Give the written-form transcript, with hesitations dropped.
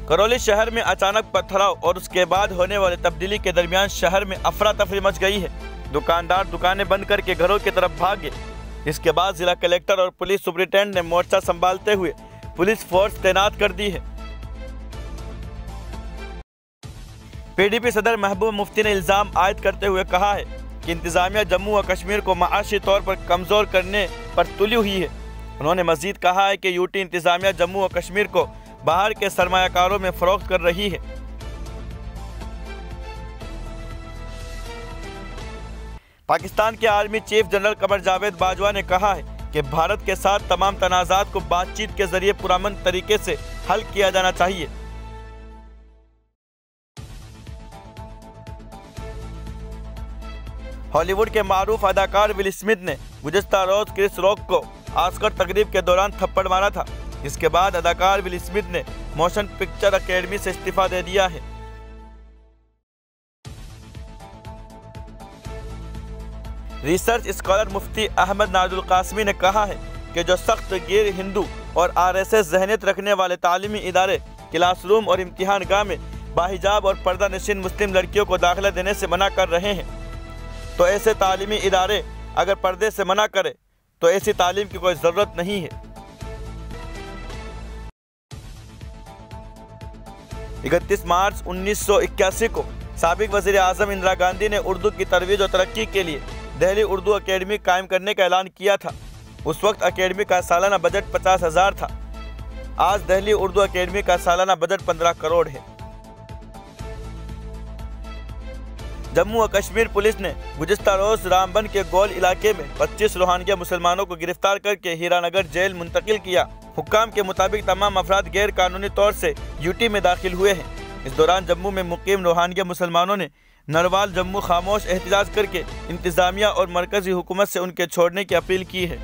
करौली शहर में अचानक पथराव और उसके बाद होने वाली तब्दीली के दरमियान शहर में अफरा तफरी मच गई है। दुकानदार दुकानें बंद करके घरों की तरफ भाग गए। इसके बाद जिला कलेक्टर और पुलिस सुपरिटेंडेंट ने मोर्चा संभालते हुए पुलिस फोर्स तैनात कर दी है। पीडीपी सदर महबूब मुफ्ती ने इल्जाम आयद करते हुए कहा है कि इंतजामिया जम्मू व कश्मीर को माशी तौर पर कमजोर करने पर तुली हुई है। उन्होंने मजीद कहा है कि यूटी इंतजामिया जम्मू व कश्मीर को बाहर के सरमायाकारों में फरोख्त कर रही है। पाकिस्तान के army chief general Qamar Javed Bajwa ने कहा है कि भारत के साथ तमाम तनाज़ात को बातचीत के जरिए पुरअमन तरीके से हल किया जाना चाहिए। हॉलीवुड के मारूफ अदाकार विल स्मिथ ने गुज़िश्ता रोज क्रिस रॉक को ऑस्कर तकरीब के दौरान थप्पड़ मारा था। इसके बाद अदाकार विल स्मिथ ने मोशन पिक्चर अकेडमी से इस्तीफा दे दिया है। रिसर्च स्कॉलर मुफ्ती अहमद नाजुल कासमी ने कहा है कि जो सख्त गैर हिंदू और आरएसएस ज़हनियत रखने वाले तालीमी इदारे क्लासरूम और इम्तिहान गाह में बाहिजाब और पर्दा नशीन मुस्लिम लड़कियों को दाखिला देने से मना कर रहे हैं, तो ऐसे तालीमी इदारे अगर पर्दे से मना करे तो ऐसी तालीम की कोई ज़रूरत नहीं है। 31 मार्च 1981 को साबिक वज़ीर आज़म इंदिरा गांधी ने उर्दू की तरवीज और तरक्की के लिए दिल्ली उर्दू अकेडमी कायम करने का ऐलान किया था। उस वक्त अकेडमी का सालाना बजट 50,000 था। आज दिल्ली उर्दू अकेडमी का सालाना बजट 15 करोड़ है। जम्मू व कश्मीर पुलिस ने गुज़िश्ता रोज रामबन के गोल इलाके में 25 रोहिंग्या मुसलमानों को गिरफ्तार करके हीरानगर जेल मुंतकिल किया। हुक्काम के मुताबिक तमाम अफराद गैर कानूनी तौर से यूटी में दाखिल हुए हैं। इस दौरान जम्मू में मुकीम रोहिंग्या मुसलमानों ने नरवाल जम्मू खामोश एहतजाज करके इंतजामिया और मरकजी हुकूमत से उनके छोड़ने की अपील की है।